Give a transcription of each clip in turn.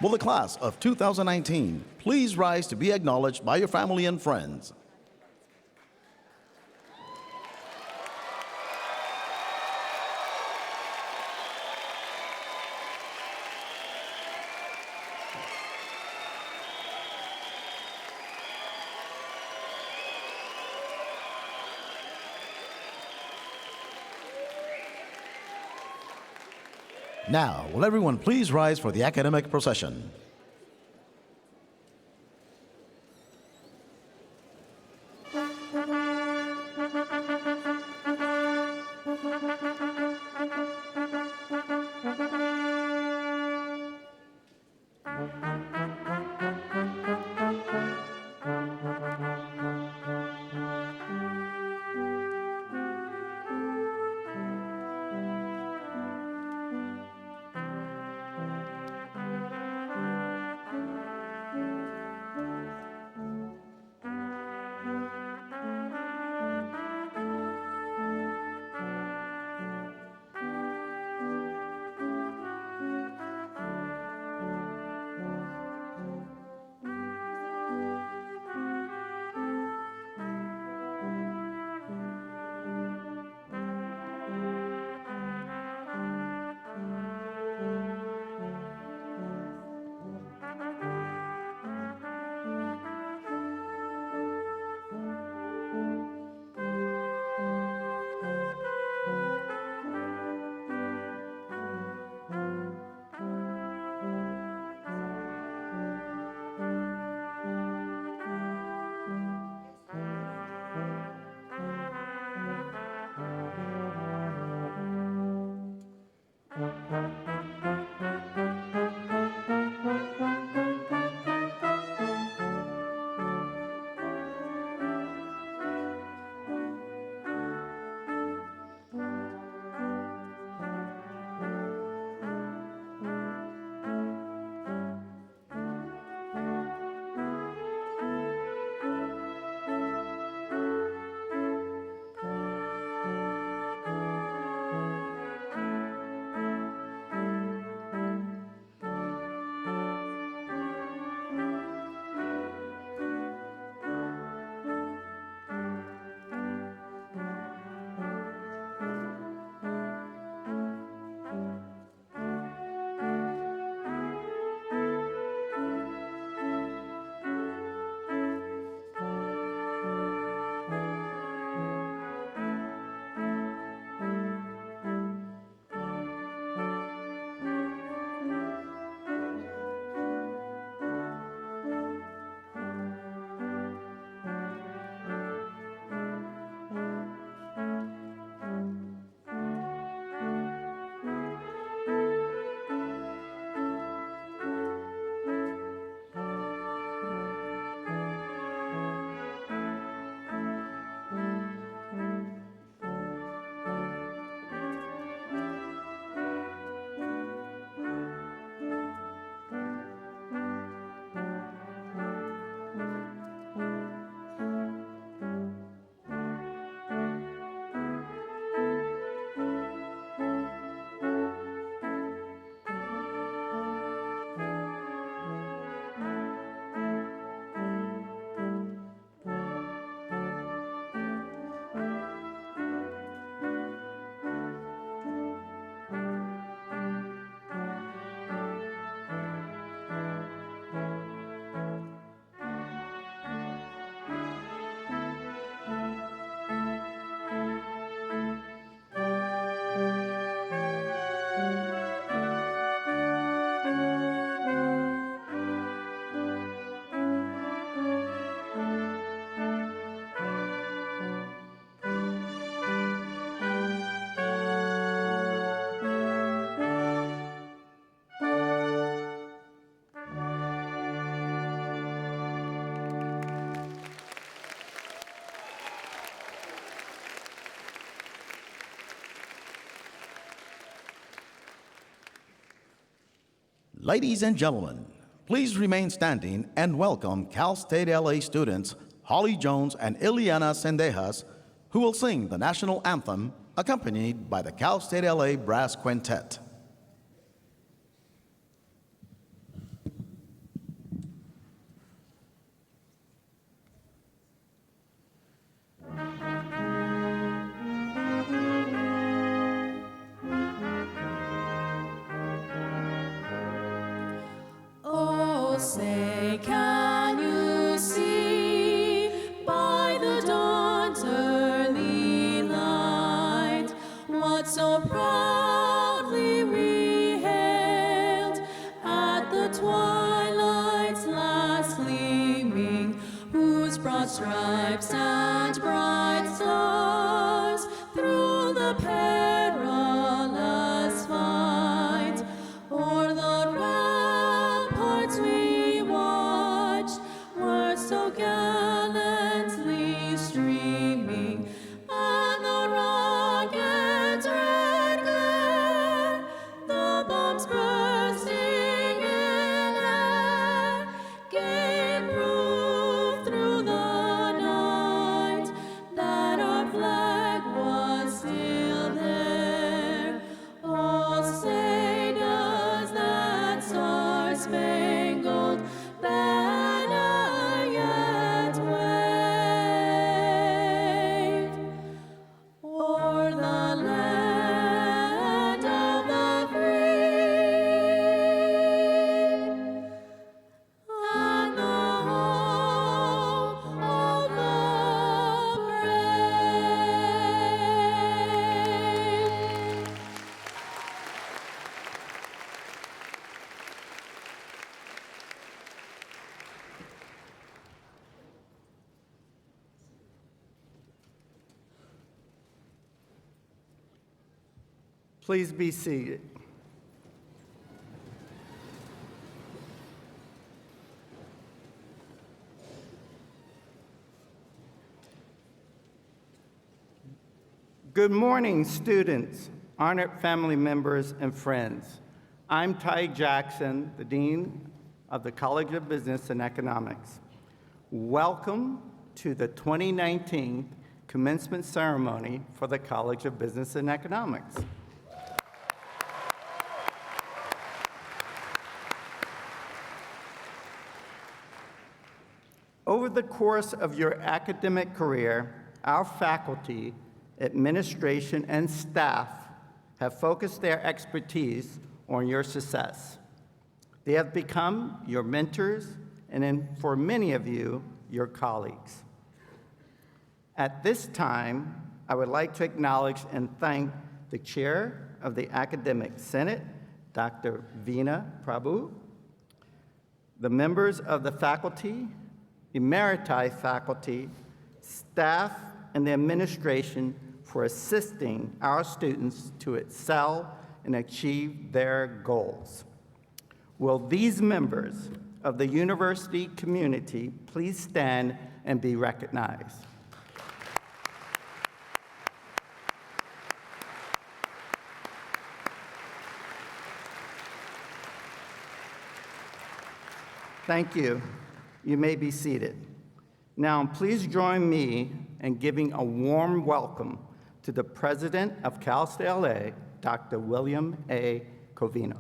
Will the class of 2019 please rise to be acknowledged by your family and friends? Now, will everyone please rise for the academic procession? Ladies and gentlemen, please remain standing and welcome Cal State LA students Holly Jones and Ileana Sendejas, who will sing the national anthem accompanied by the Cal State LA Brass Quintet. stripes and bright stars through the perilous fight. O'er the ramparts we watched were so gallantly streaming, and the rocket's red glare, the bombs bursting in air, gave proof through the night that our flag was still there. Oh, say does that star-spangled banner yet wave o'er the land of the free and the home of the brave. Please be seated. Good morning, students, honored family members, and friends. I'm Ty Jackson, the Dean of the College of Business and Economics. Welcome to the 2019 commencement ceremony for the College of Business and Economics. Over the course of your academic career, our faculty, administration, and staff have focused their expertise on your success. They have become your mentors, and for many of you, your colleagues. At this time, I would like to acknowledge and thank the Chair of the Academic Senate, Dr. Veena Prabhu, the members of the faculty, emeriti faculty, staff, and the administration for assisting our students to excel and achieve their goals. Will these members of the university community please stand and be recognized? Thank you. You may be seated. Now, please join me in giving a warm welcome to the President of Cal State LA, Dr. William A. Covino.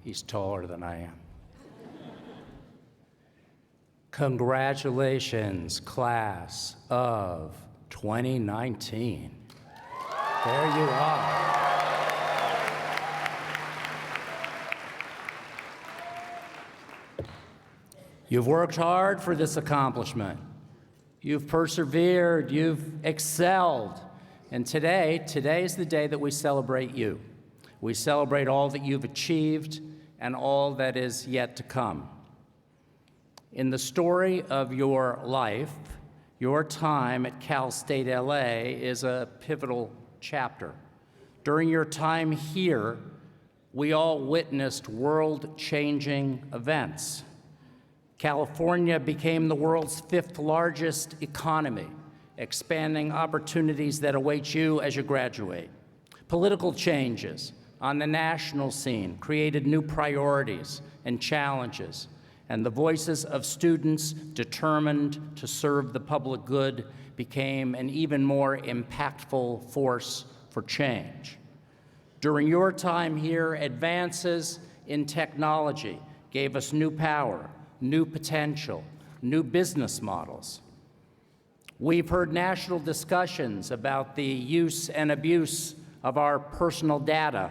He's taller than I am. Congratulations, class of 2019. There you are. You've worked hard for this accomplishment. You've persevered, you've excelled. And today is the day that we celebrate you. We celebrate all that you've achieved and all that is yet to come. In the story of your life, your time at Cal State LA is a pivotal chapter. During your time here, we all witnessed world-changing events. California became the world's 5th largest economy, expanding opportunities that await you as you graduate. Political changes on the national scene created new priorities and challenges, and the voices of students determined to serve the public good became an even more impactful force for change. During your time here, advances in technology gave us new power, new potential, new business models. We've heard national discussions about the use and abuse of our personal data.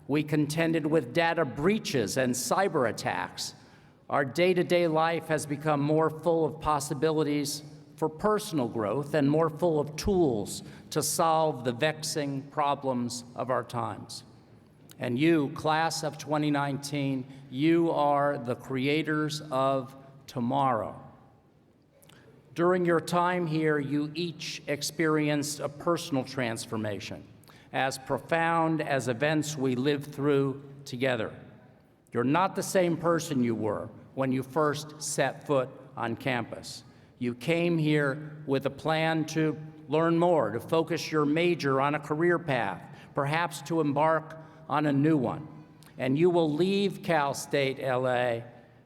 We contended with data breaches and cyber attacks. Our day-to-day life has become more full of possibilities for personal growth and more full of tools to solve the vexing problems of our times. And you, class of 2019, you are the creators of tomorrow. During your time here, you each experienced a personal transformation, as profound as events we lived through together. You're not the same person you were when you first set foot on campus. You came here with a plan to learn more, to focus your major on a career path, perhaps to embark on a new one. And you will leave Cal State LA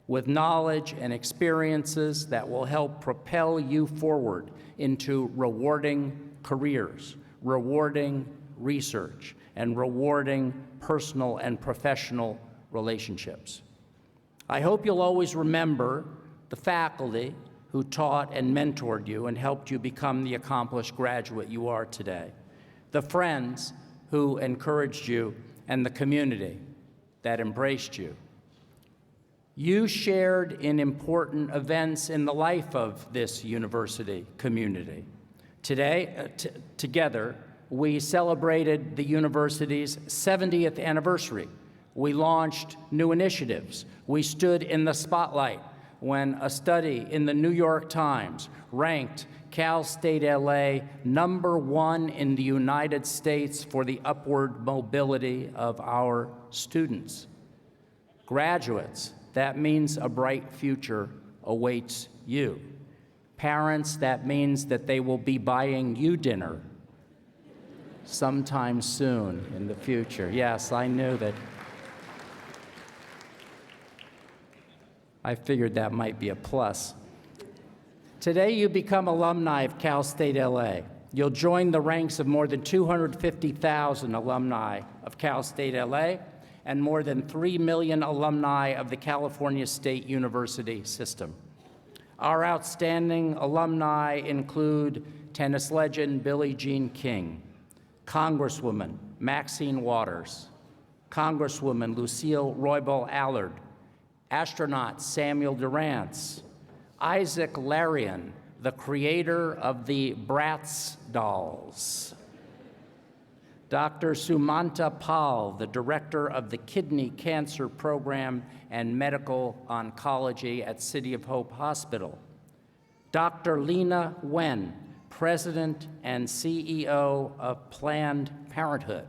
with knowledge and experiences that will help propel you forward into rewarding careers, rewarding research, and rewarding personal and professional relationships. I hope you'll always remember the faculty who taught and mentored you and helped you become the accomplished graduate you are today, the friends who encouraged you, and the community that embraced you. You shared in important events in the life of this university community. Today, together, we celebrated the university's 70th anniversary. We launched new initiatives. We stood in the spotlight when a study in the New York Times ranked Cal State LA #1 in the United States for the upward mobility of our students. Graduates, that means a bright future awaits you. Parents, that means that they will be buying you dinner sometime soon in the future. Yes, I knew that. I figured that might be a plus. Today, you become alumni of Cal State LA. You'll join the ranks of more than 250,000 alumni of Cal State LA and more than 3 million alumni of the California State University system. Our outstanding alumni include tennis legend Billie Jean King, Congresswoman Maxine Waters, Congresswoman Lucille Roybal Allard, astronaut Samuel Durance, Isaac Larian, the creator of the Bratz dolls, Dr. Sumanta Pal, the director of the Kidney Cancer Program and Medical Oncology at City of Hope Hospital, Dr. Lena Wen, president and CEO of Planned Parenthood,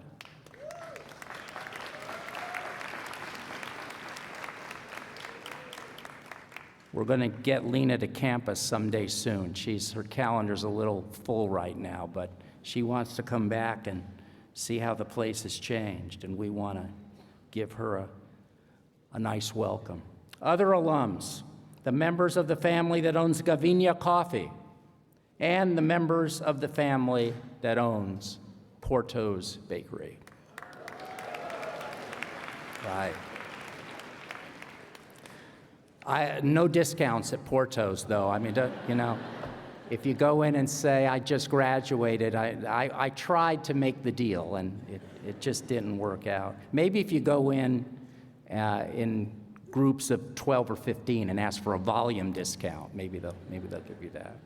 we're going to get Lena to campus someday soon. Her calendar's a little full right now, but she wants to come back and see how the place has changed, and we want to give her a nice welcome. Other alums, the members of the family that owns Gavinia Coffee, and the members of the family that owns Porto's Bakery. Right. No discounts at Porto's, though. I mean, you know, if you go in and say, I just graduated, I tried to make the deal, and it just didn't work out. Maybe if you go in groups of 12 or 15 and ask for a volume discount, maybe they'll give you that.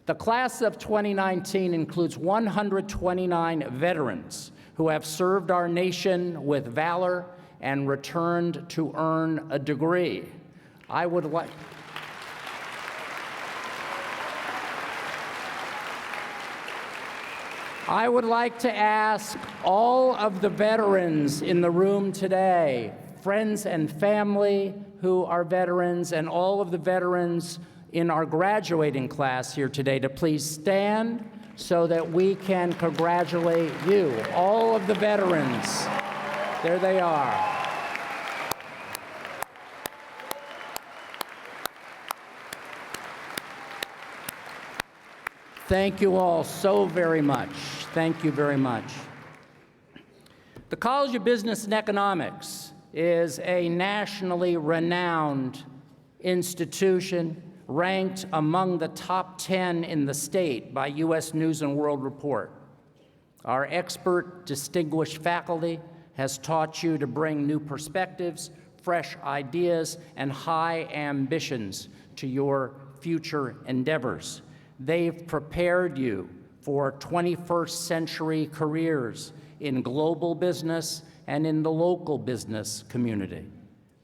The class of 2019 includes 129 veterans who have served our nation with valor and returned to earn a degree. I would like to ask all of the veterans in the room today, friends and family who are veterans, and all of the veterans in our graduating class here today to please stand so that we can congratulate you, all of the veterans. There they are. Thank you all so very much. Thank you very much. The College of Business and Economics is a nationally renowned institution ranked among the top 10 in the state by U.S. News and World Report. Our expert, distinguished faculty has taught you to bring new perspectives, fresh ideas, and high ambitions to your future endeavors. They've prepared you for 21st century careers in global business and in the local business community.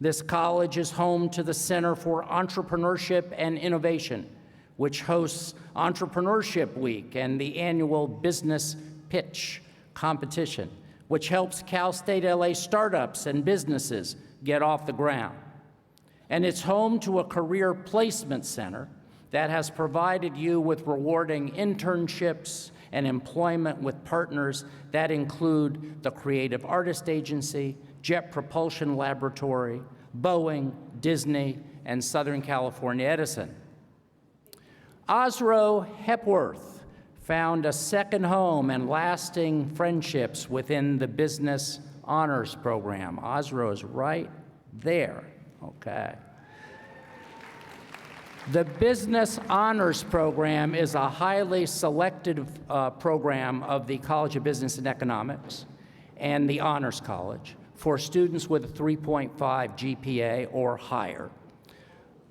This college is home to the Center for Entrepreneurship and Innovation, which hosts Entrepreneurship Week and the annual Business Pitch competition, which helps Cal State LA startups and businesses get off the ground. And it's home to a career placement center that has provided you with rewarding internships and employment with partners that include the Creative Artist Agency, Jet Propulsion Laboratory, Boeing, Disney, and Southern California Edison. Osro Hepworth found a second home and lasting friendships within the Business Honors Program. Osro is right there, okay. The Business Honors Program is a highly selective program of the College of Business and Economics and the Honors College for students with a 3.5 GPA or higher.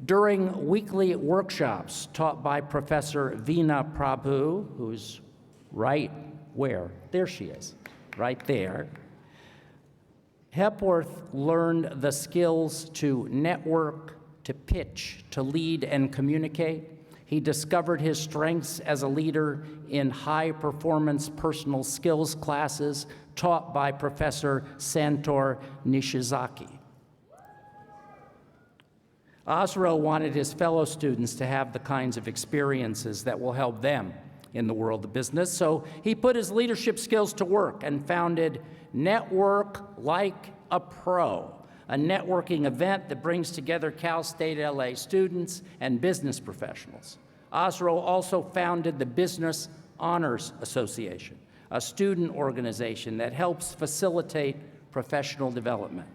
During weekly workshops taught by Professor Veena Prabhu, who's right where? There she is, right there. Hepworth learned the skills to network, to pitch, to lead and communicate. He discovered his strengths as a leader in high-performance personal skills classes taught by Professor Santor Nishizaki. Osro wanted his fellow students to have the kinds of experiences that will help them in the world of business, so he put his leadership skills to work and founded Network Like a Pro, a networking event that brings together Cal State LA students and business professionals. Osro also founded the Business Honors Association, a student organization that helps facilitate professional development.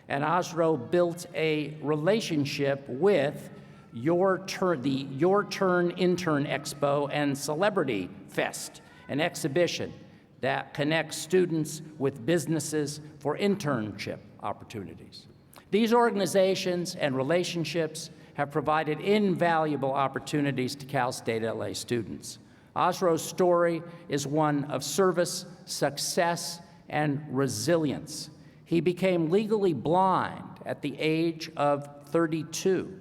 And Osro built a relationship with the Your Turn Intern Expo and Celebrity Fest, an exhibition that connects students with businesses for internship opportunities. These organizations and relationships have provided invaluable opportunities to Cal State LA students. Osro's story is one of service, success, and resilience. He became legally blind at the age of 32.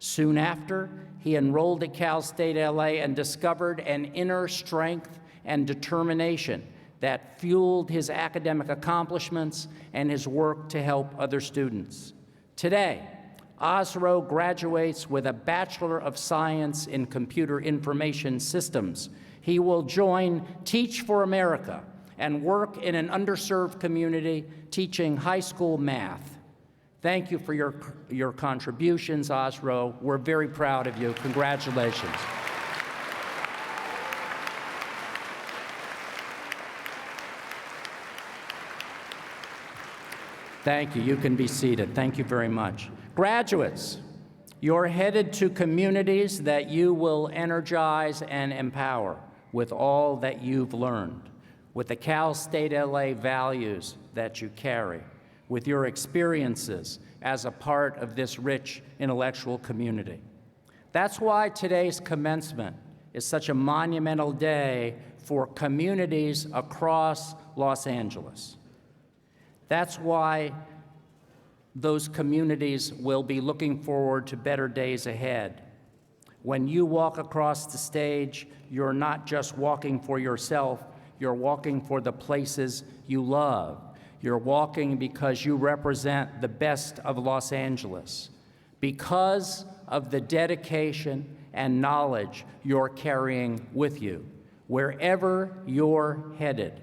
Soon after, he enrolled at Cal State LA and discovered an inner strength and determination that fueled his academic accomplishments and his work to help other students. Today, Osro graduates with a Bachelor of Science in Computer Information Systems. He will join Teach for America and work in an underserved community teaching high school math. Thank you for your contributions, Osro. We're very proud of you. Congratulations. Thank you. You can be seated. Thank you very much. Graduates, you're headed to communities that you will energize and empower with all that you've learned, with the Cal State LA values that you carry, with your experiences as a part of this rich intellectual community. That's why today's commencement is such a monumental day for communities across Los Angeles. That's why those communities will be looking forward to better days ahead. When you walk across the stage, you're not just walking for yourself, you're walking for the places you love. You're walking because you represent the best of Los Angeles, because of the dedication and knowledge you're carrying with you. Wherever you're headed,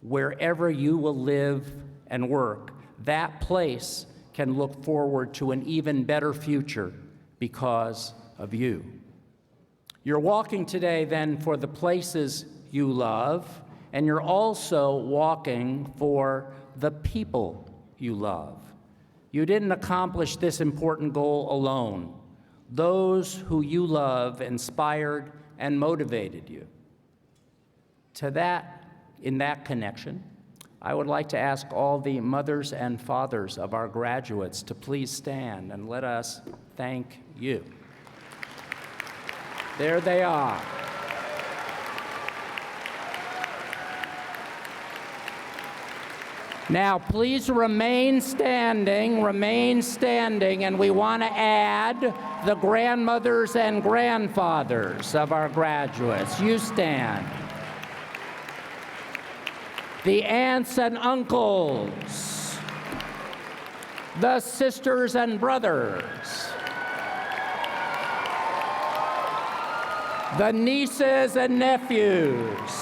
wherever you will live and work, that place can look forward to an even better future because of you. You're walking today then for the places you love, and you're also walking for the people you love. You didn't accomplish this important goal alone. Those who you love inspired and motivated you. In that connection, I would like to ask all the mothers and fathers of our graduates to please stand and let us thank you. There they are. Now, please remain standing, and we want to add the grandmothers and grandfathers of our graduates. You stand. The aunts and uncles, the sisters and brothers, the nieces and nephews,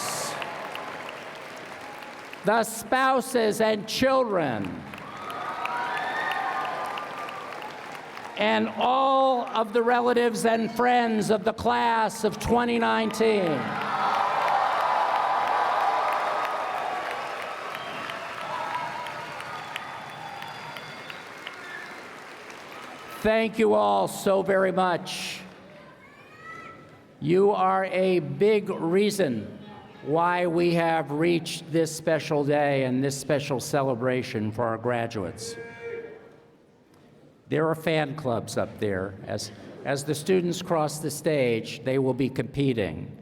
the spouses and children, and all of the relatives and friends of the class of 2019. Thank you all so very much. You are a big reason why we have reached this special day and this special celebration for our graduates. There are fan clubs up there. As the students cross the stage, they will be competing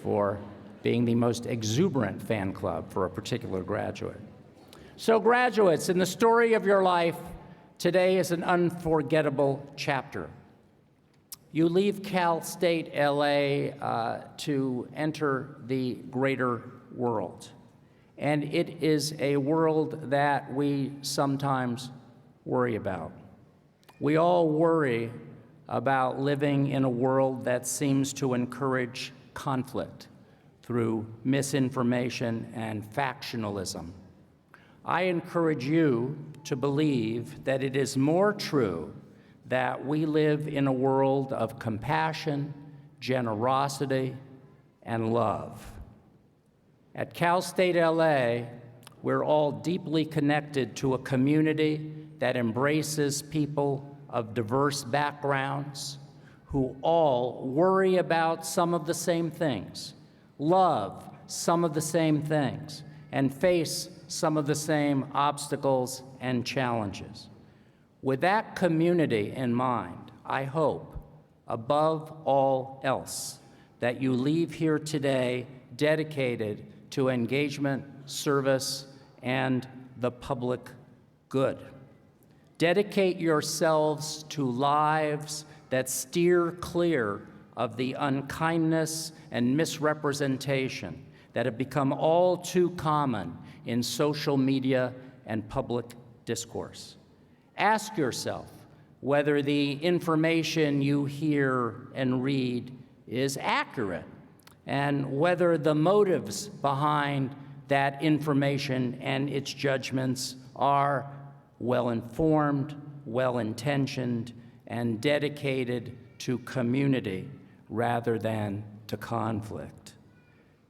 for being the most exuberant fan club for a particular graduate. So graduates, in the story of your life, today is an unforgettable chapter. You leave Cal State LA to enter the greater world. And it is a world that we sometimes worry about. We all worry about living in a world that seems to encourage conflict through misinformation and factionalism. I encourage you to believe that it is more true that we live in a world of compassion, generosity, and love. At Cal State LA, we're all deeply connected to a community that embraces people of diverse backgrounds who all worry about some of the same things, love some of the same things, and face some of the same obstacles and challenges. With that community in mind, I hope, above all else, that you leave here today dedicated to engagement, service, and the public good. Dedicate yourselves to lives that steer clear of the unkindness and misrepresentation that have become all too common in social media and public discourse. Ask yourself whether the information you hear and read is accurate, and whether the motives behind that information and its judgments are well-informed, well-intentioned, and dedicated to community rather than to conflict.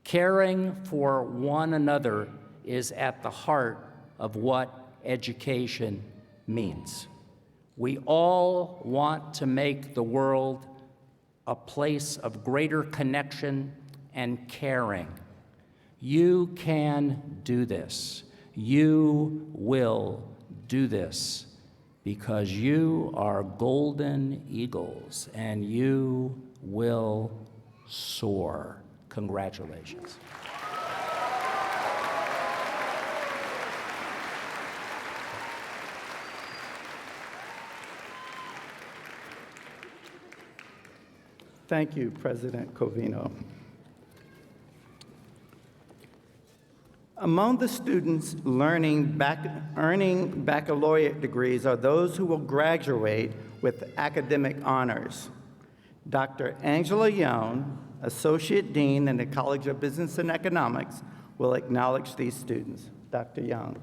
Caring for one another is at the heart of what education means. We all want to make the world a place of greater connection and caring. You can do this. You will do this because you are golden eagles and you will soar. Congratulations. Thank you, President Covino. Among the students earning baccalaureate degrees are those who will graduate with academic honors. Dr. Angela Young, Associate Dean in the College of Business and Economics, will acknowledge these students. Dr. Young.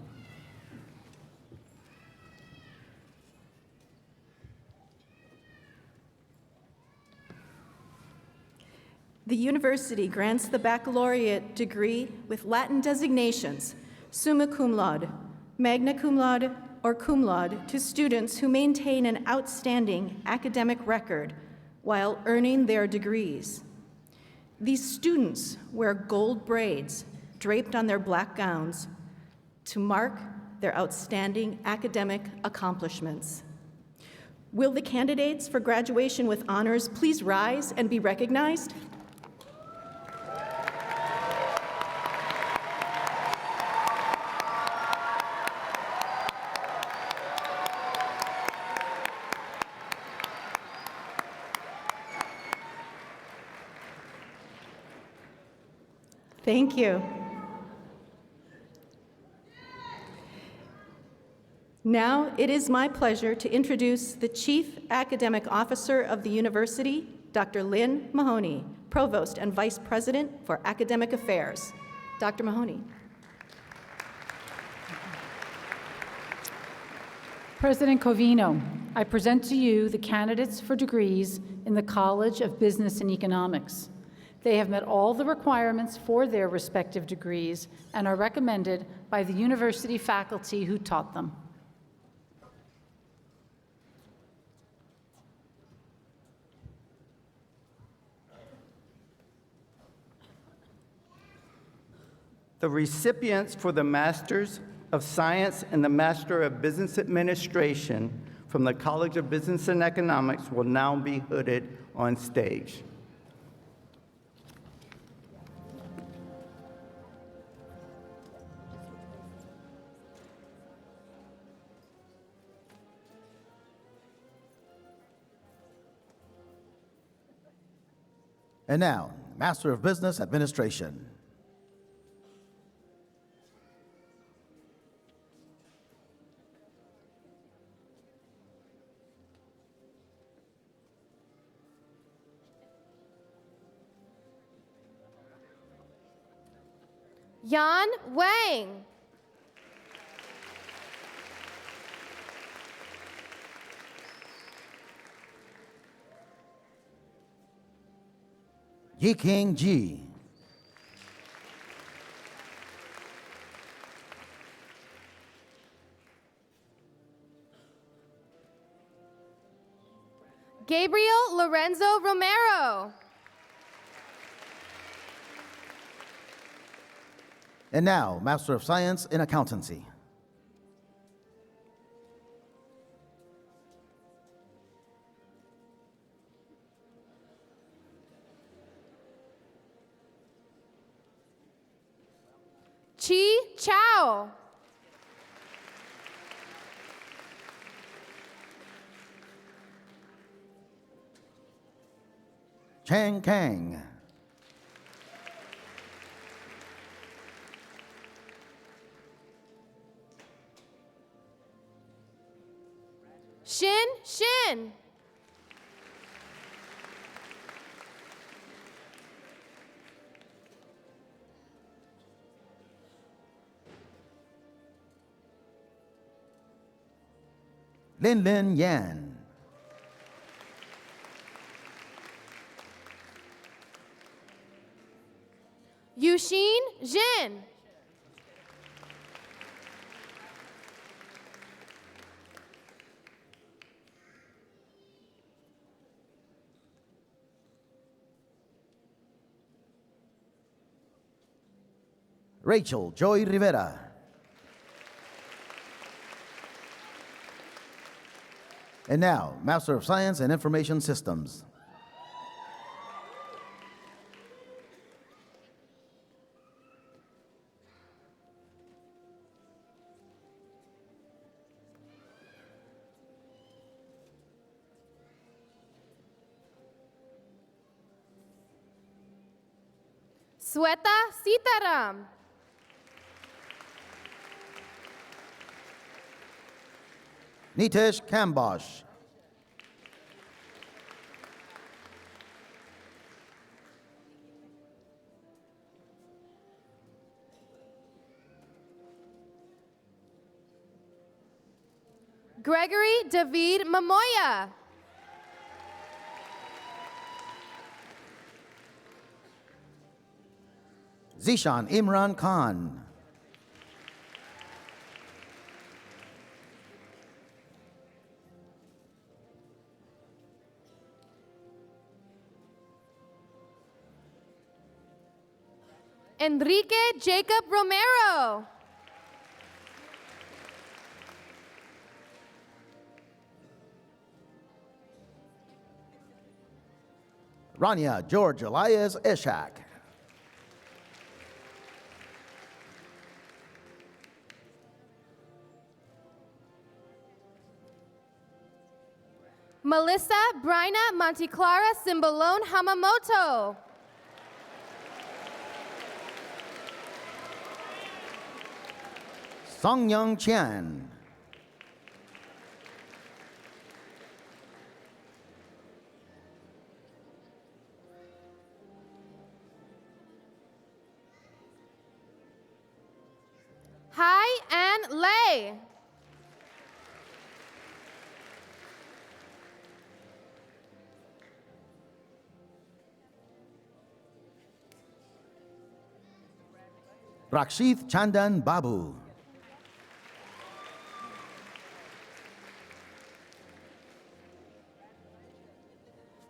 The university grants the baccalaureate degree with Latin designations, summa cum laude, magna cum laude, or cum laude to students who maintain an outstanding academic record while earning their degrees. These students wear gold braids draped on their black gowns to mark their outstanding academic accomplishments. Will the candidates for graduation with honors please rise and be recognized? Thank you. Now it is my pleasure to introduce the Chief Academic Officer of the University, Dr. Lynn Mahoney, Provost and Vice President for Academic Affairs. Dr. Mahoney. President Covino, I present to you the candidates for degrees in the College of Business and Economics. They have met all the requirements for their respective degrees and are recommended by the university faculty who taught them. The recipients for the Masters of Science and the Master of Business Administration from the College of Business and Economics will now be hooded on stage. And now, Master of Business Administration. Yan Wang. Yiking Ji. Gabriel Lorenzo Romero. And now, Master of Science in Accountancy. Chi Chao. Chang Kang. Shin Shin. Lin Lin Yan. Yushin Jin. Rachel Joy Rivera. And now, Master of Science in Information Systems. Sweta Sitaram. Nitesh Kambosh. Gregory David Mamoya. Zishan Imran Khan. Enrique Jacob Romero. Rania George Elias Ishak. Melissa Bryna Monticlara Cimbalone Hamamoto. Song Young Chian. Hai An Lei. Rakshith Chandan Babu.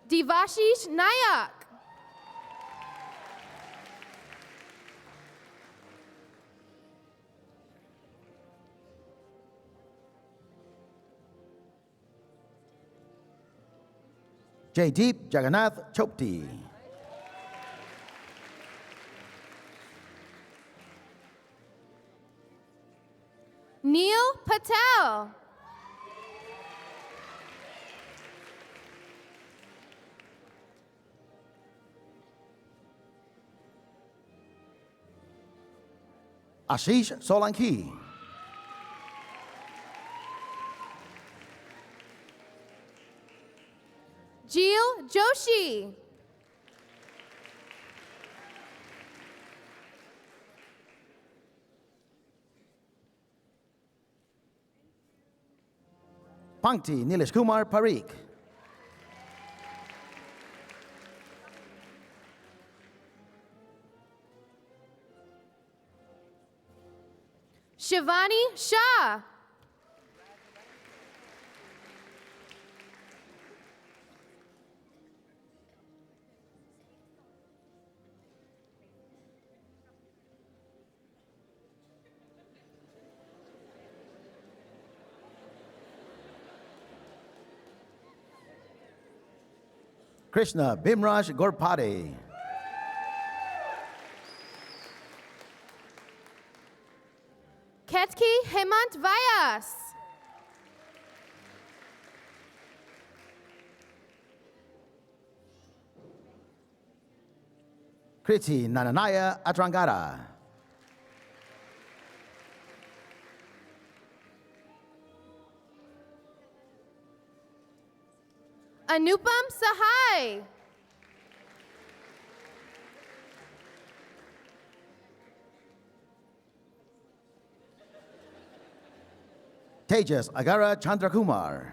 Devashish Nayak. Jaydeep Jagannath Chopti. Neil Patel. Ashish Solanki. Jeel Joshi. Pankti Nilesh Kumar Parikh. Shivani Shah. Krishna Bimraj Gorpade. Ketki Hemant Vyas. Kriti Nananaya Adrangara. Anupam Sahai. Tejas Agara Chandrakumar.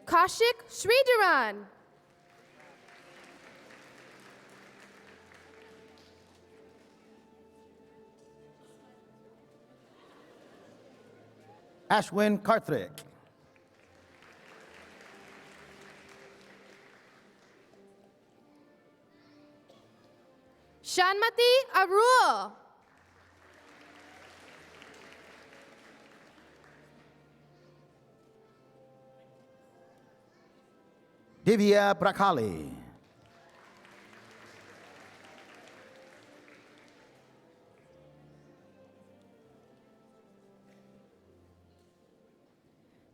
Kaushik Sridharan. Ashwin Karthik. Shanmati Arul. Divya Prakali.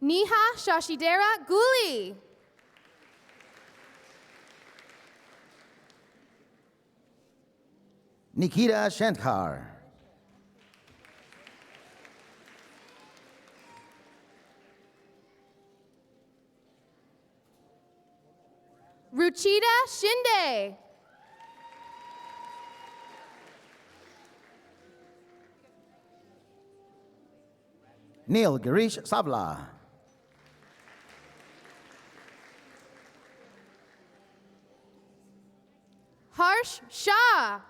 Neha Shashidera Guli. Nikita Shankar. Ruchita Shinde. Neil Girish Savla. Harsh Shah.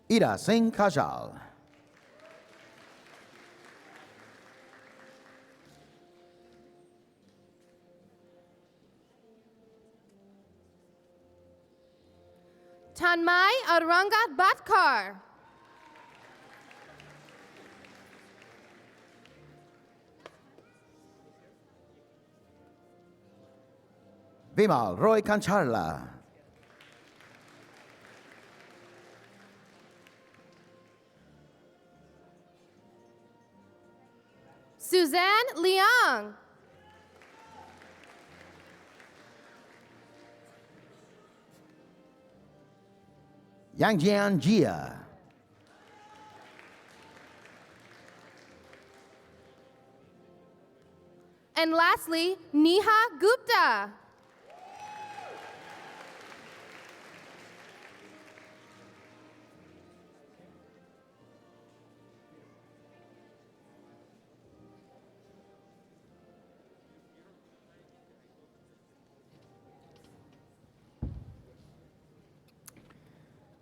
Ira Singh Kajal. Tanmay Arangat Batkar. Vimal Roy Kancharla. Suzanne Leong. Yangjian Jia. And lastly, Neha Gupta.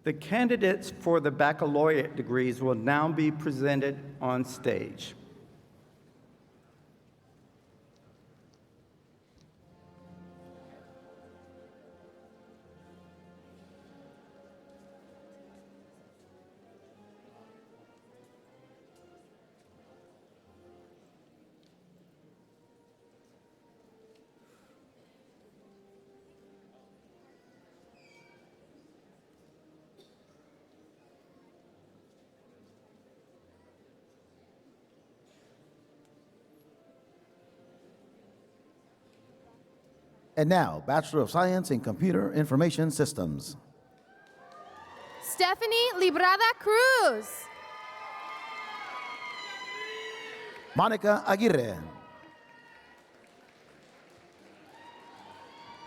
The candidates for the baccalaureate degrees will now be presented on stage. And now, Bachelor of Science in Computer Information Systems. Stephanie Librada Cruz. Monica Aguirre.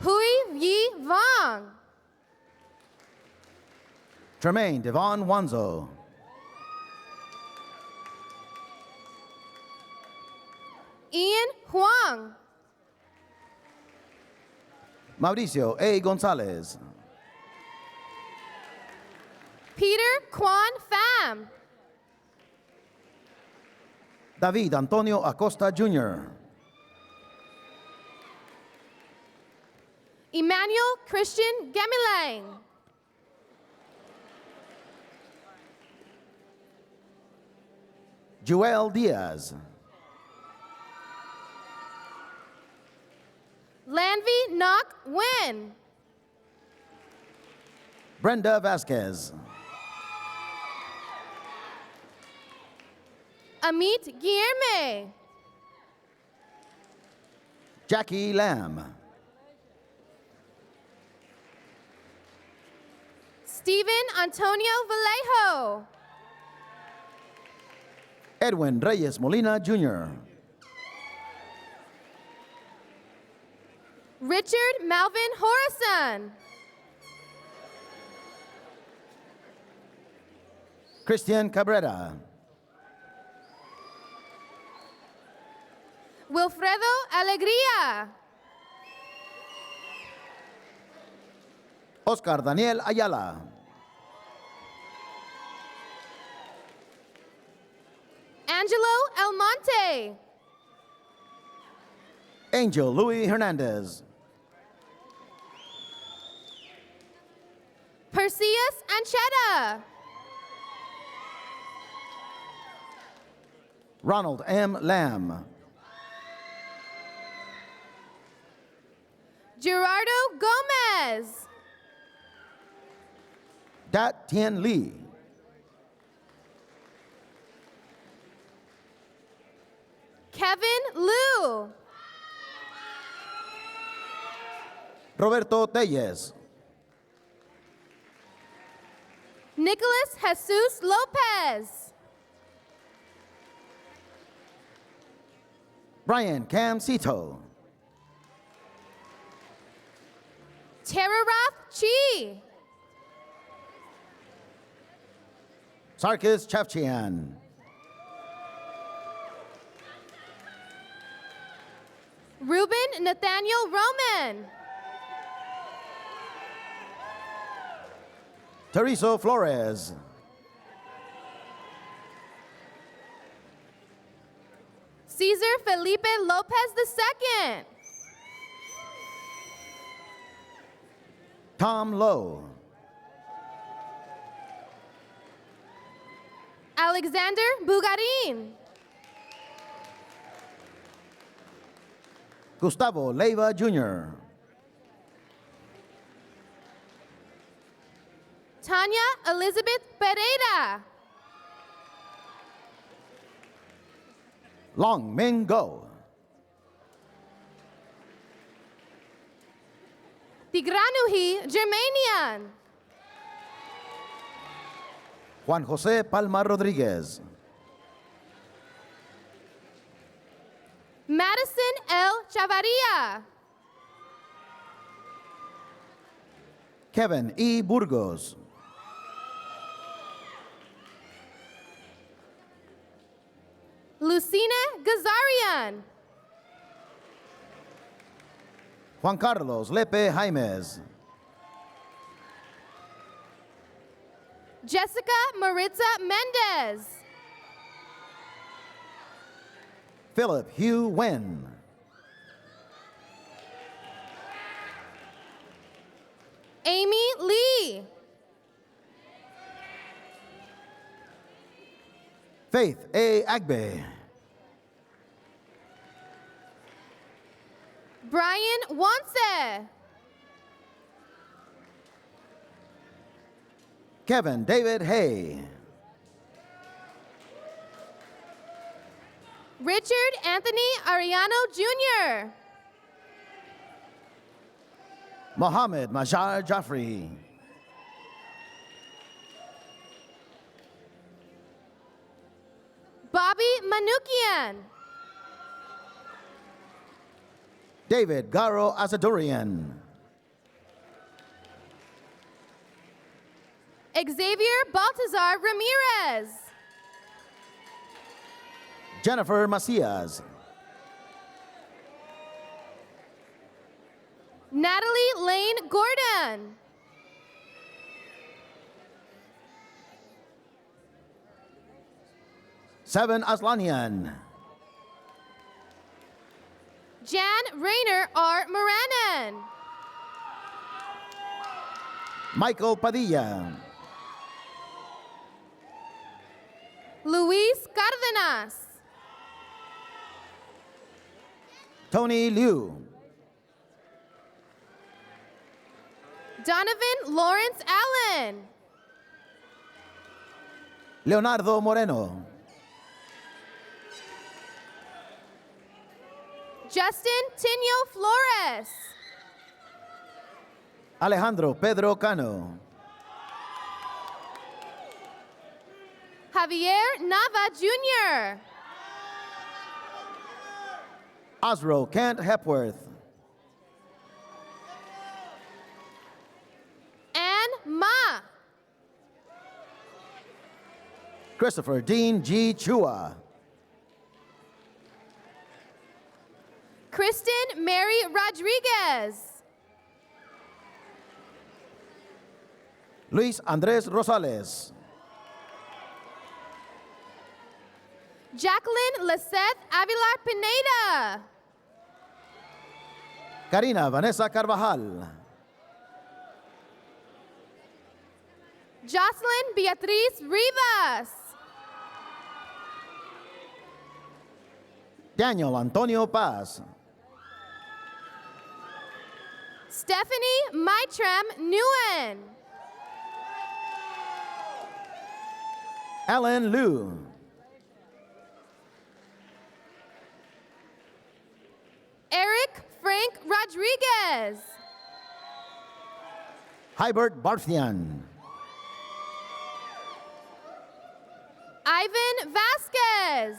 Hui Yi Vong. Tremaine Devon Wanzo. Ian Huang. Mauricio A. Gonzalez. Peter Quan Pham. David Antonio Acosta Jr. Emmanuel Christian Gemilang. Joel Diaz. Lanvi Nok Win. Brenda Vasquez. Amit Guillerme. Jackie Lamb. Stephen Antonio Vallejo. Edwin Reyes Molina Jr. Richard Malvin Horison. Christian Cabrera. Wilfredo Alegría. Oscar Daniel Ayala. Angelo Almonte. Angel Louis Hernandez. Perseus Ancheta. Ronald M. Lamb. Gerardo Gomez. Dat Tien Lee. Kevin Liu. Roberto Telles. Nicholas Jesus Lopez. Brian Cam Cito. Terarath Chi. Sarkis Chavchian. Ruben Nathaniel Roman. Teriso Flores. Cesar Felipe Lopez II. Tom Lowe. Alexander Bugarin. Gustavo Leiva Jr. Tanya Elizabeth Pereira. Long Min Go. Tigranuhi Germanian. Juan Jose Palma Rodriguez. Madison L. Chavarria. Kevin E. Burgos. Lucina Gazarian. Juan Carlos Lepe Jaimes. Jessica Maritza Mendez. Philip Hugh Wen. Amy Lee. Faith A. Agbe. Brian Wanse. Kevin David Hay. Richard Anthony Ariano Jr. Mohammed Majar Jaffrey. Bobby Manukian. David Garo Azadurian. Xavier Baltazar Ramirez. Jennifer Macias. Natalie Lane Gordon. Seven Aslanian. Jan Rayner R. Moranen. Michael Padilla. Luis Cardenas. Tony Liu. Donovan Lawrence Allen. Leonardo Moreno. Justin Tinio Flores. Alejandro Pedro Cano. Javier Nava Jr. Osro Kent Hepworth. Ann Ma. Christopher Dean G. Chua. Kristen Mary Rodriguez. Luis Andres Rosales. Jacqueline Lisette Avilar Pineda. Karina Vanessa Carvajal. Jocelyn Beatriz Rivas. Daniel Antonio Paz. Stephanie Maitram Nguyen. Alan Liu. Eric Frank Rodriguez. Hybert Barthian. Ivan Vasquez.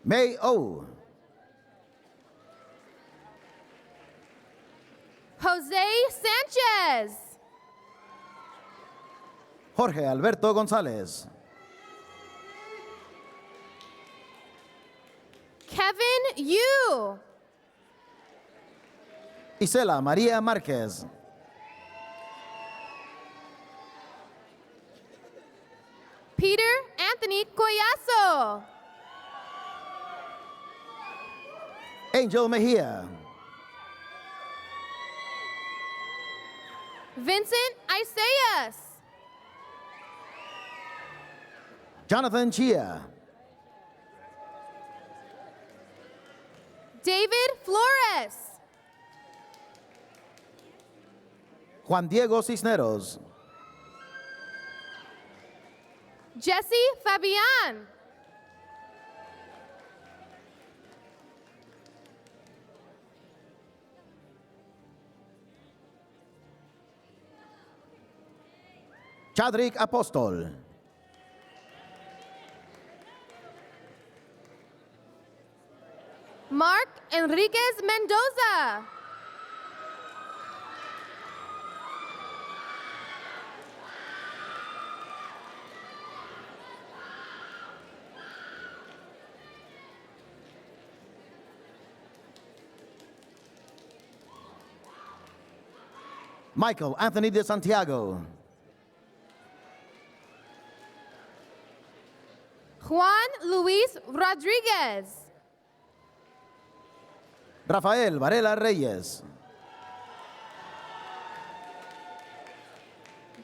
May O. Jose Sanchez. Jorge Alberto González. Kevin Yu. Isela María Márquez. Peter Anthony Collazo. Angel Mejia. Vincent Isaias. Jonathan Chia. David Flores. Juan Diego Chadrick Apostol. Mark Enriquez Mendoza. Michael Anthony de Santiago. Juan Luis Rodriguez. Rafael Varela Reyes.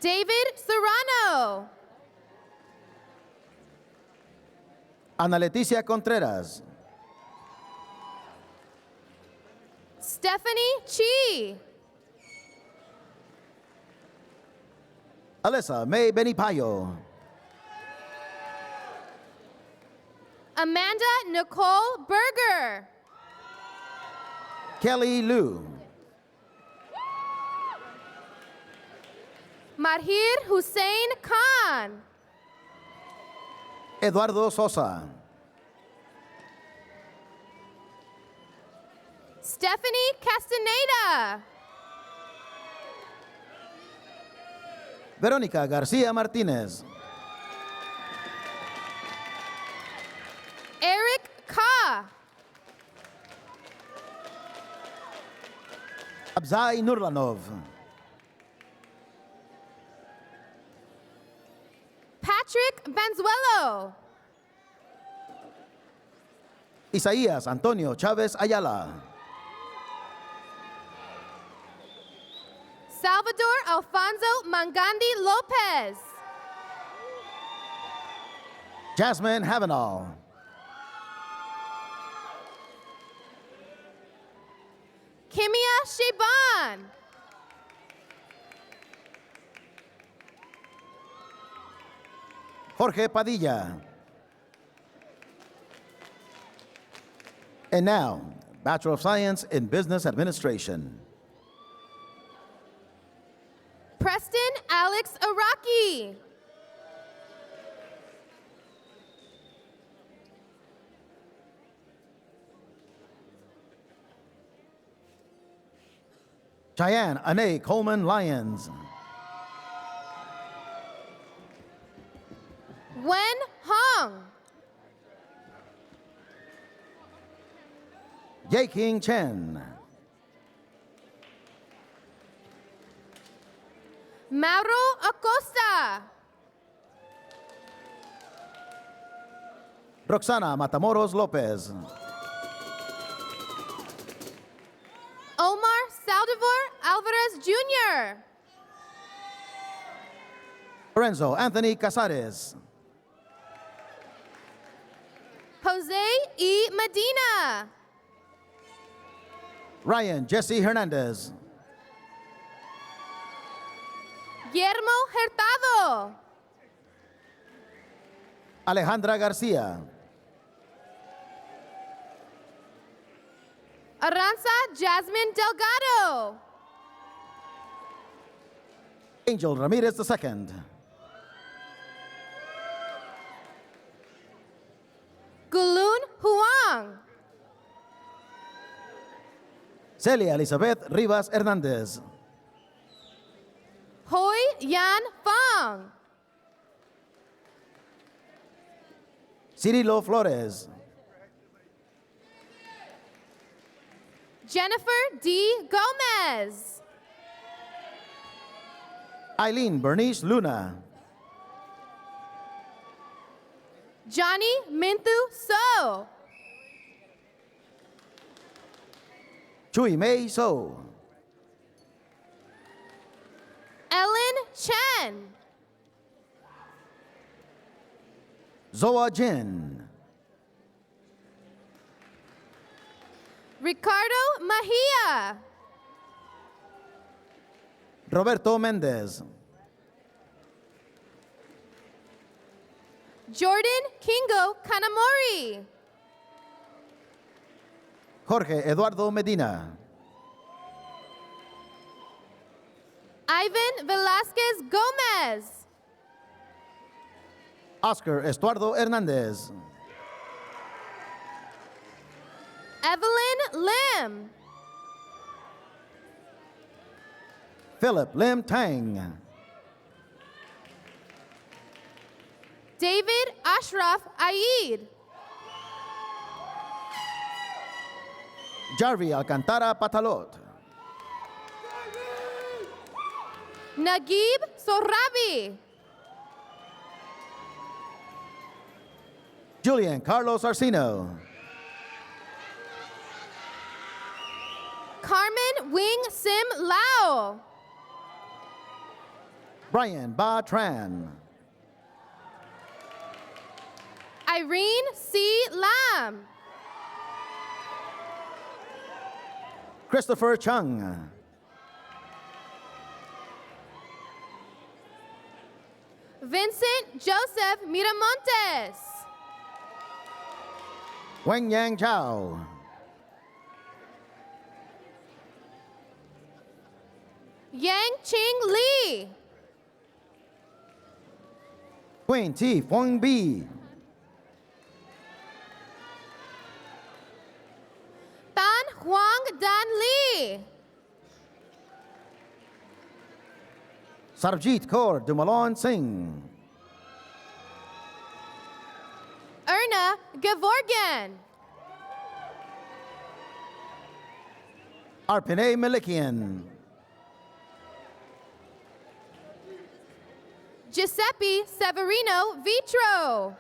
David Serrano. Ana Leticia Contreras. Stephanie Chi. Alyssa May Benipayo. Amanda Nicole Berger. Kelly Liu. Mahir Hussein Khan. Eduardo Sosa. Stephanie Castaneda. Verónica García Martínez. Eric Ka. Abzai Nurlanov. Patrick Benzuelo. Isaías Antonio Chávez Ayala. Salvador Alfonso Mangandi Lopez. Jasmine Havenall. Kimia Shaban. Jorge Padilla. And now, Bachelor of Science in Business Administration. Preston Alex Araki. Cheyenne Ane Coleman Lyons. Wen Hong. Ye King Chen. Mauro Acosta. Roxana Matamoros Lopez. Omar Saldivar Alvarez Jr. Lorenzo Anthony Casares. Jose E. Medina. Ryan Jesse Hernandez. Guillermo Hurtado. Alejandra Garcia. Aranza Jasmine Delgado. Angel Ramirez II. Gulun Huang. Celia Elizabeth Rivas Hernandez. Hoi Yan Fong. Cirilo Flores. Jennifer D. Gomez. Eileen Bernice Luna. Johnny Minthu So. Chui Mei So. Ellen Chen. Zoa Jin. Ricardo Mejia. Roberto Mendez. Jordan Kingo Kanamori. Jorge Eduardo Medina. Ivan Velasquez Gomez. Oscar Estuardo Hernandez. Evelyn Lim. Philip Lim Tang. David Ashraf Aid. Jarvi Alcantara Patalot. Naguib Sorabi. Julian Carlos Arcino. Carmen Wing Sim Lao. Brian Ba Tran. Irene C. Lam. Christopher Chung. Vincent Joseph Miramontes. Weng Yang Chao. Yang Ching Lee. Queen T. Fong Bi. Tan Huang Dan Lee. Sarvjit Kaur Dumalon Singh. Erna Gevorgan. Arpine Melikian. Giuseppe Severino Vitro.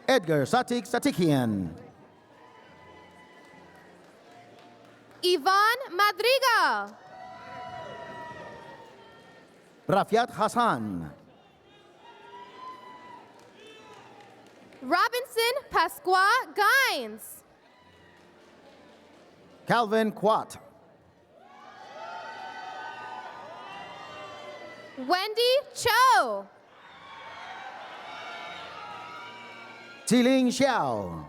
Edgar Satik Satikian. Yvonne Madrigal. Rafiat Hassan. Robinson Pasqua Gines. Calvin Quat. Wendy Cho. Ziling Xiao.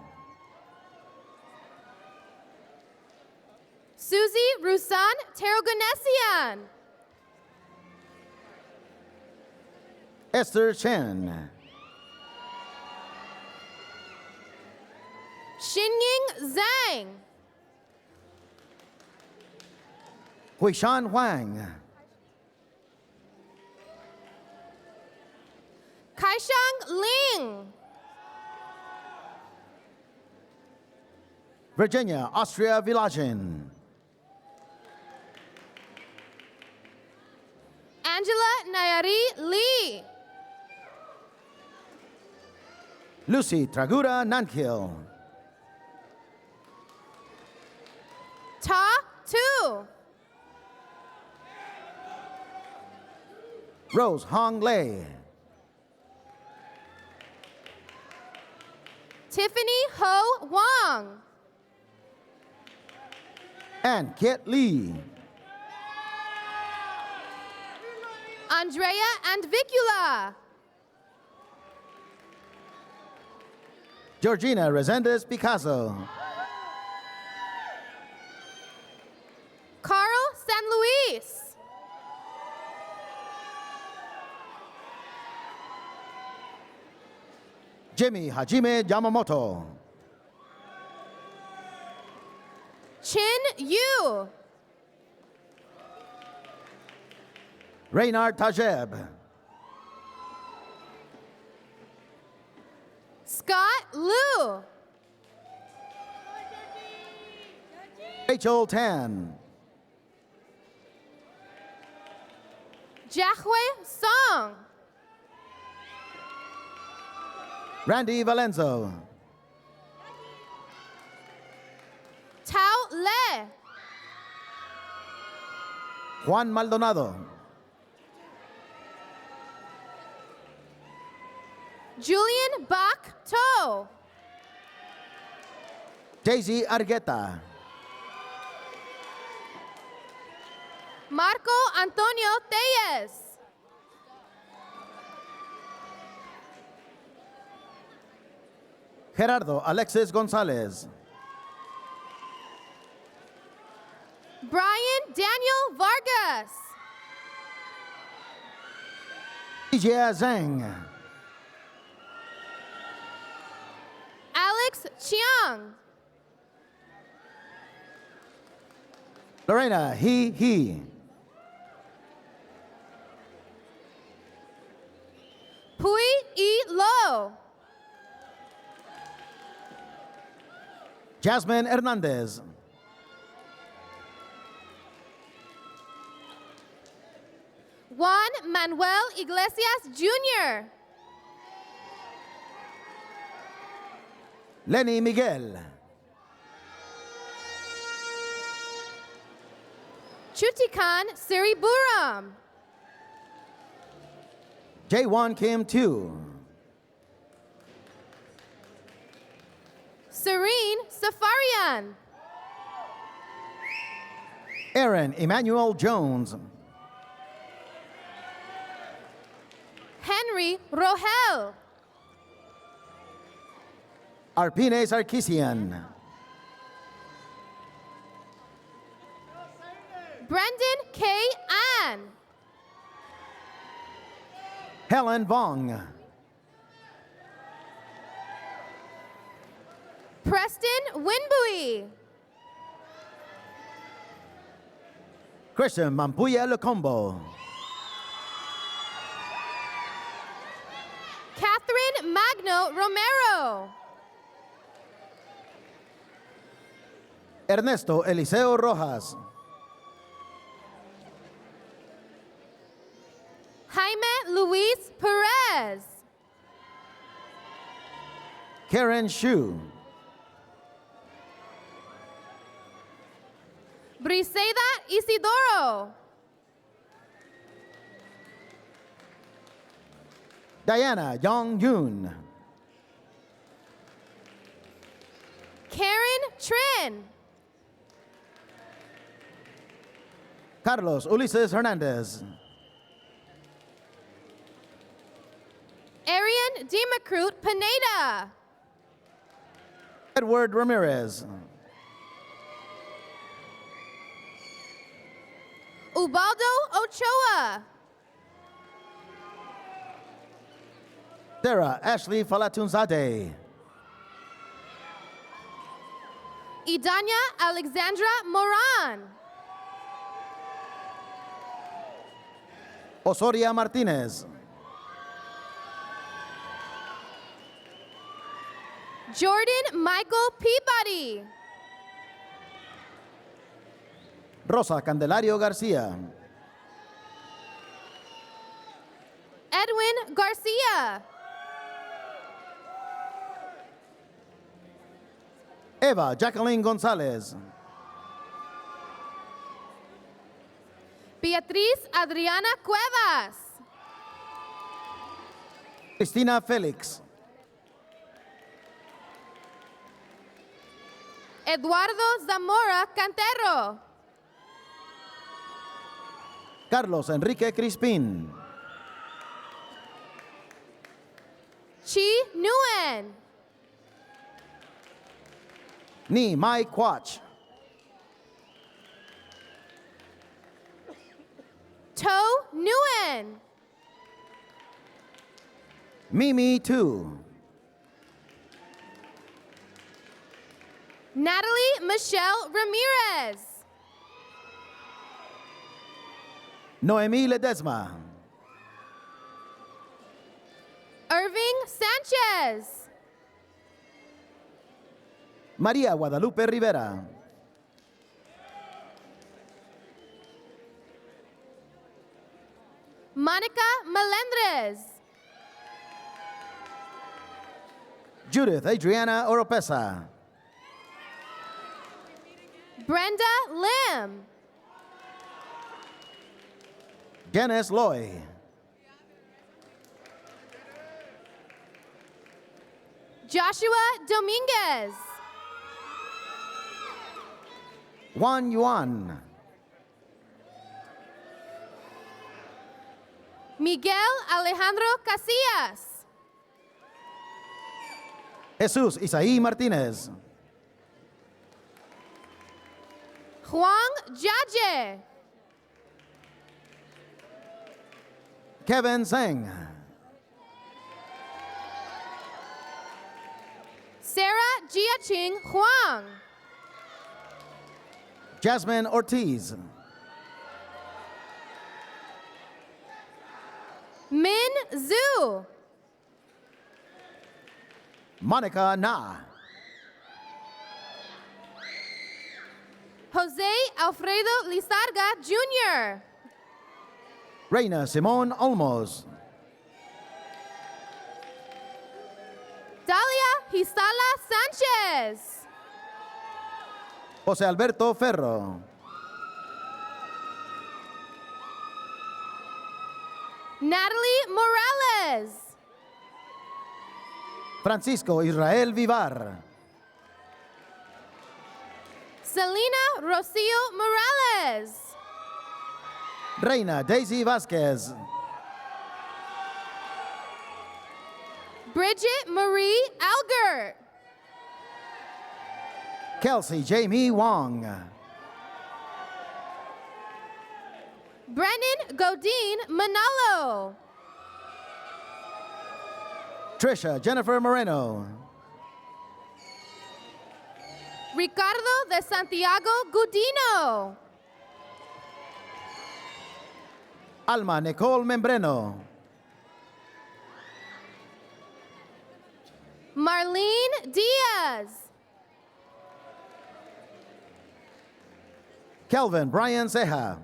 Susie Rusan Terragonesian. Esther Chen. Xinying Zhang. Huishan Huang. Kaishang Ling. Virginia Austria Villagen. Angela Nayari Lee. Lucy Tragura Nankil. Ta Tu. Rose Hong Lei. Tiffany Ho Wang. And Kit Lee. Andrea and Vicula. Georgina Resendez Picasso. Carl San Luis. Jimmy Hajime Yamamoto. Chin Yu. Reynard Tajeb. Scott Liu. Rachel Tan. Jiahui Song. Randy Valenzo. Tao Le. Juan Maldonado. Julian Bak To. Daisy Argueta. Marco Antonio Tellez. Gerardo Alexis Gonzalez. Brian Daniel Vargas. Ijia Zhang, Alex Chiang. Lorena He, Pui E. Lo. Jasmine Hernandez, Juan Manuel Iglesias Jr. Lenny Miguel, Chutikan Siriburam. Jaewon Kim Tu, Serene Safarian. Aaron Emmanuel Jones, Henry Rohel. Arpine Sarkisian, Brendan K. Ann. Helen Vong, Preston Winbui. Christian Mampuya Locombo, Catherine Magno Romero. Ernesto Eliseo Rojas, Jaime Luis Perez. Karen Shu, Briseida Isidoro. Diana Yong Yoon, Karen Trin. Carlos Ulises Hernandez, Arian Demacrut Pineda. Edward Ramirez, Ubaldo Ochoa. Sarah Ashley Falatunzade, Idanya Alexandra Moran. Osoria Martinez, Jordan Michael Peabody. Rosa Candelario Garcia, Edwin Garcia. Eva Jacqueline Gonzalez, Beatriz Adriana Cuevas. Cristina Felix, Eduardo Zamora Cantero. Carlos Enrique Crispin, Chi Nguyen. Ni Mai Quach, To Nguyen. Mimi Tu, Natalie Michelle Ramirez. Noemi Ledesma, Irving Sanchez. María Guadalupe Rivera, Monica Melendrez. Judith Adriana Oropesa, Brenda Lim. Janice Loy, Joshua Dominguez. Juan Yuan, Miguel Alejandro Casillas. Jesús Isaí Martínez, Juan Jaje. Kevin Zeng. Sarah Jiaching Huang. Jasmine Ortiz. Min Zhu. Monica Na. Jose Alfredo Lizarga Jr. Reina Simone Olmos. Dalia Hisala Sanchez. José Alberto Ferro. Natalie Morales. Francisco Israel Vivar. Selena Rocio Morales. Reina Daisy Vasquez. Bridget Marie Algert. Kelsey Jamie Wong. Brennan Godin Manalo. Trisha Jennifer Moreno. Ricardo de Santiago Gudino. Alma Nicole Membreno. Marlene Diaz. Kelvin Brian Ceja.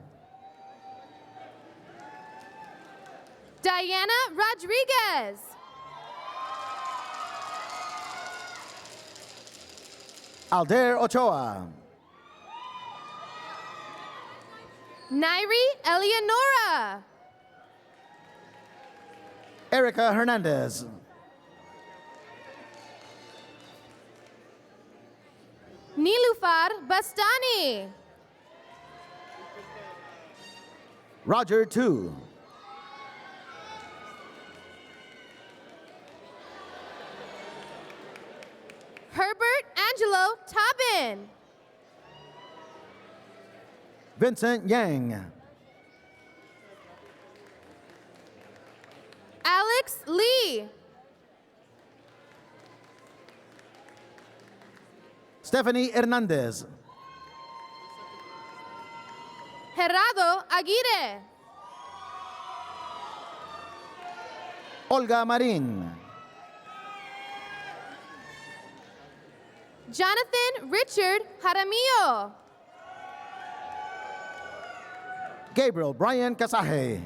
Diana Rodriguez. Alder Ochoa. Nairi Eleonora. Erica Hernandez. Nilufar Bastani. Roger Tu. Herbert Angelo Tobin. Vincent Yang. Alex Lee. Stephanie Hernandez. Gerardo Aguirre. Olga Marin. Jonathan Richard Jaramillo. Gabriel Brian Casaje.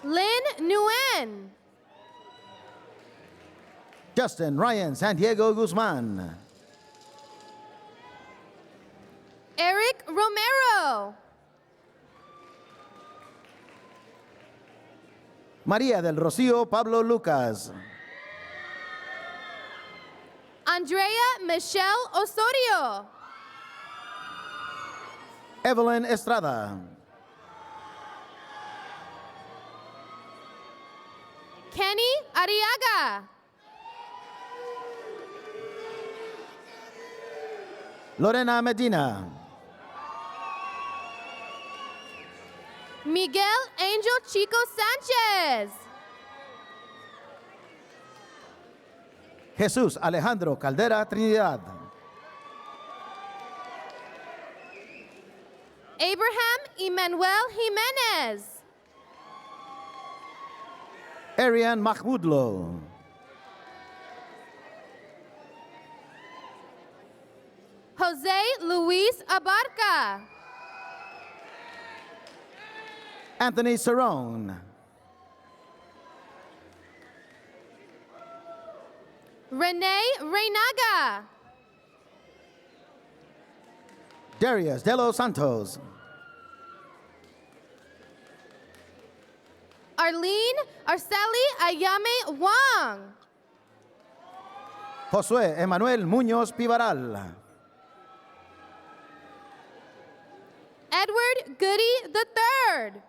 Lynn Nguyen. Justin Ryan San Diego Guzman. Eric Romero. María del Rocío Pablo Lucas. Andrea Michelle Osorio. Evelyn Estrada. Kenny Arriaga. Lorena Medina. Miguel Angel Chico Sanchez. Jesús Alejandro Caldera Trinidad. Abraham Emmanuel Jimenez. Arian Mahmoudlo. Jose Luis Abarca. Anthony Cerrone. Renee Reynaga. Darius De Los Santos. Arlene Arceli Ayame Wang. Josué Emanuel Muñoz Pivaral. Edward Goody III.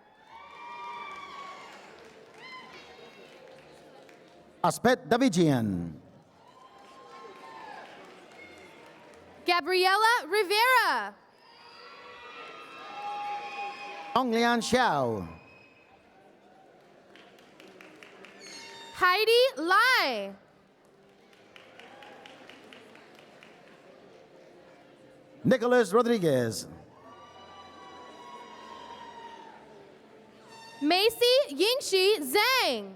Aspet Davidian. Gabriela Rivera. Onglian Xiao, Heidi Lai. Nicholas Rodriguez, Macy Yingxi Zhang.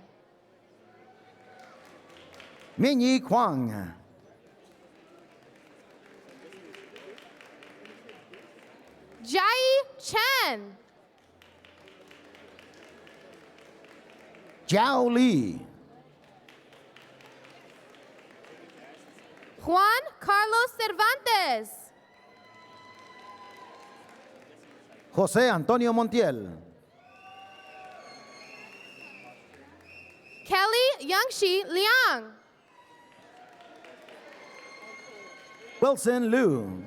Minyi Kwang, Jai Chen. Jiao Li, Juan Carlos Cervantes. José Antonio Montiel, Kelly Yangshi Liang. Wilson Liu,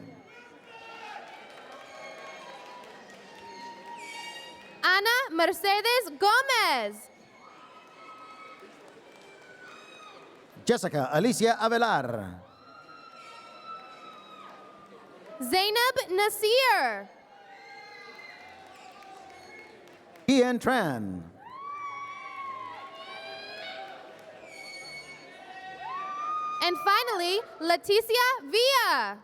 Ana Mercedes Gomez. Jessica Alicia Avelar, Zainab Nasir. Ian Tran, And finally, Leticia Villa.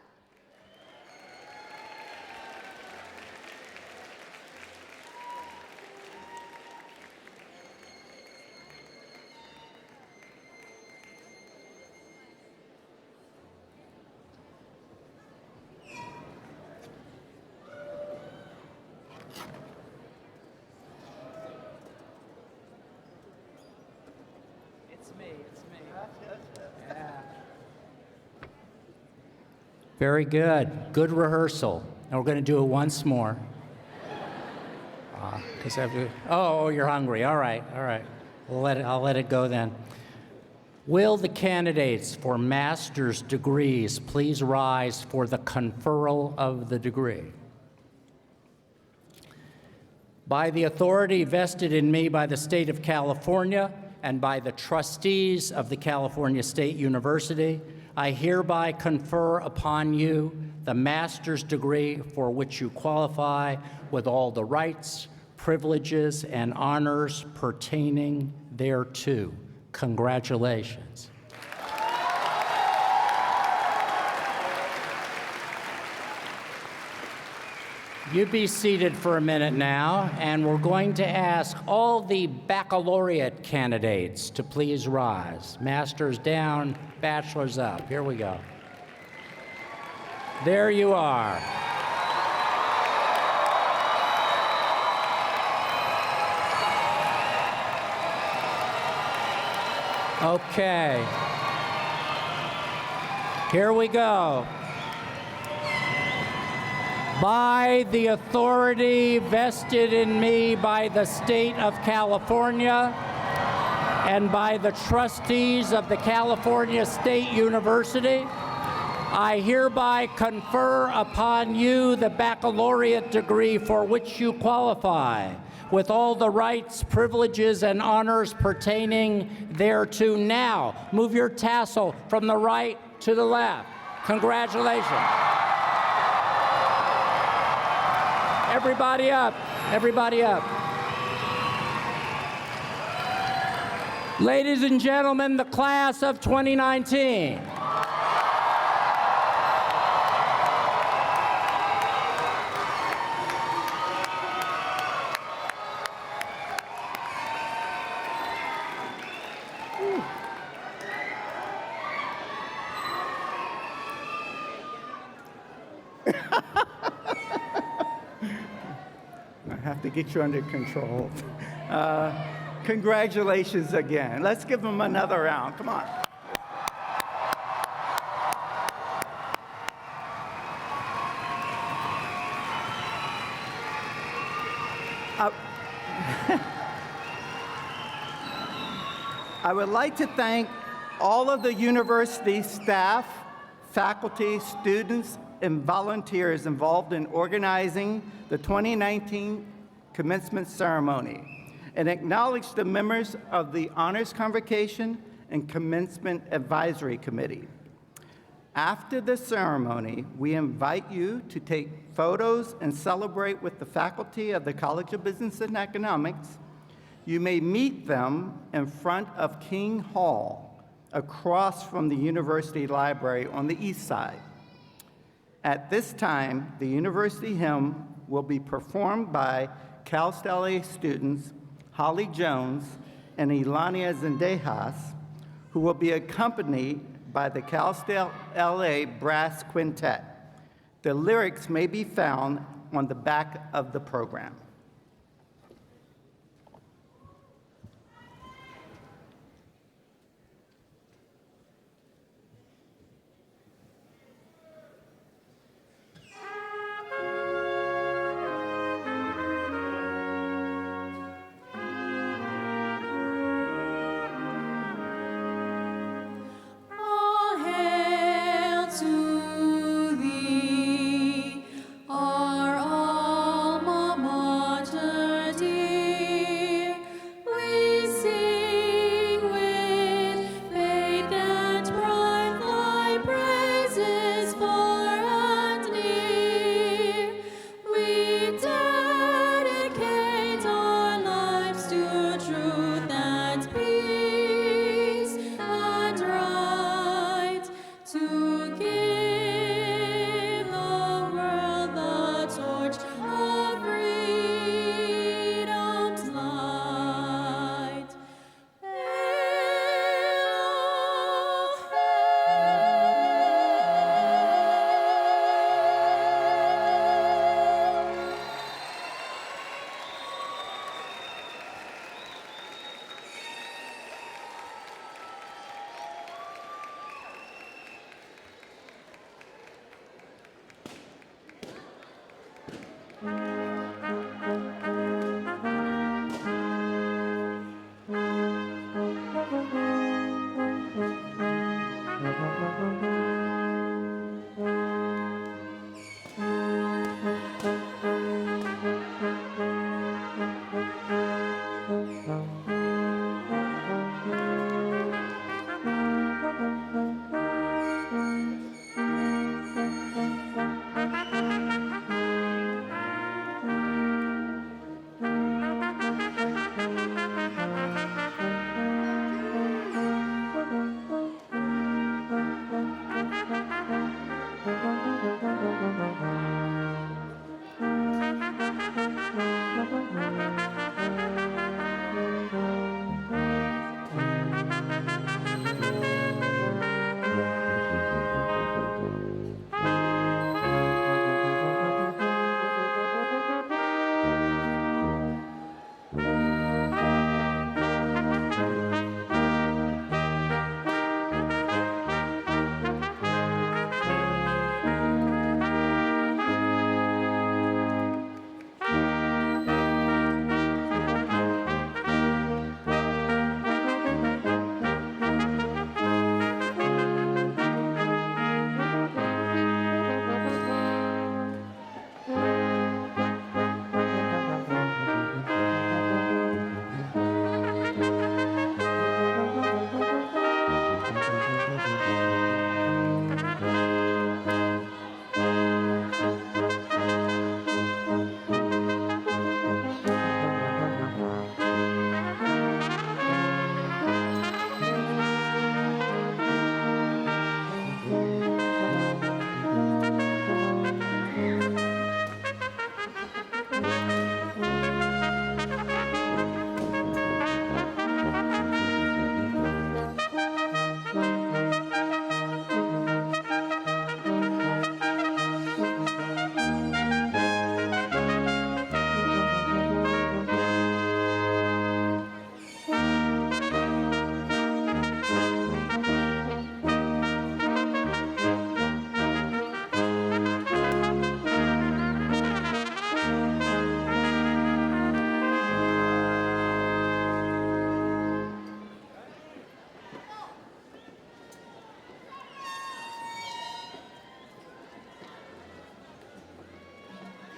Very good. Good rehearsal. And we're going to do it once more. Oh, you're hungry. All right, all right. I'll let it go then. Will the candidates for master's degrees please rise for the conferral of the degree? By the authority vested in me by the state of California and by the trustees of the California State University, I hereby confer upon you the master's degree for which you qualify with all the rights, privileges, and honors pertaining thereto. Congratulations. You be seated for a minute now, and we're going to ask all the baccalaureate candidates to please rise. Masters down, bachelors up. Here we go. There you are. Okay. Here we go. By the authority vested in me by the state of California and by the trustees of the California State University, I hereby confer upon you the baccalaureate degree for which you qualify, with all the rights, privileges, and honors pertaining thereto. Now, move your tassel from the right to the left. Congratulations. Everybody up, everybody up. Ladies and gentlemen, the class of 2019. I have to get you under control. Congratulations again. Let's give them another round. Come on. I would like to thank all of the university staff, faculty, students, and volunteers involved in organizing the 2019 commencement ceremony, and acknowledge the members of the Honors Convocation and Commencement Advisory Committee. After the ceremony, we invite you to take photos and celebrate with the faculty of the College of Business and Economics. You may meet them in front of King Hall, across from the University Library on the east side. At this time, the University Hymn will be performed by Cal State LA students Holly Jones and Ilania Zendejas, who will be accompanied by the Cal State LA Brass Quintet. The lyrics may be found on the back of the program.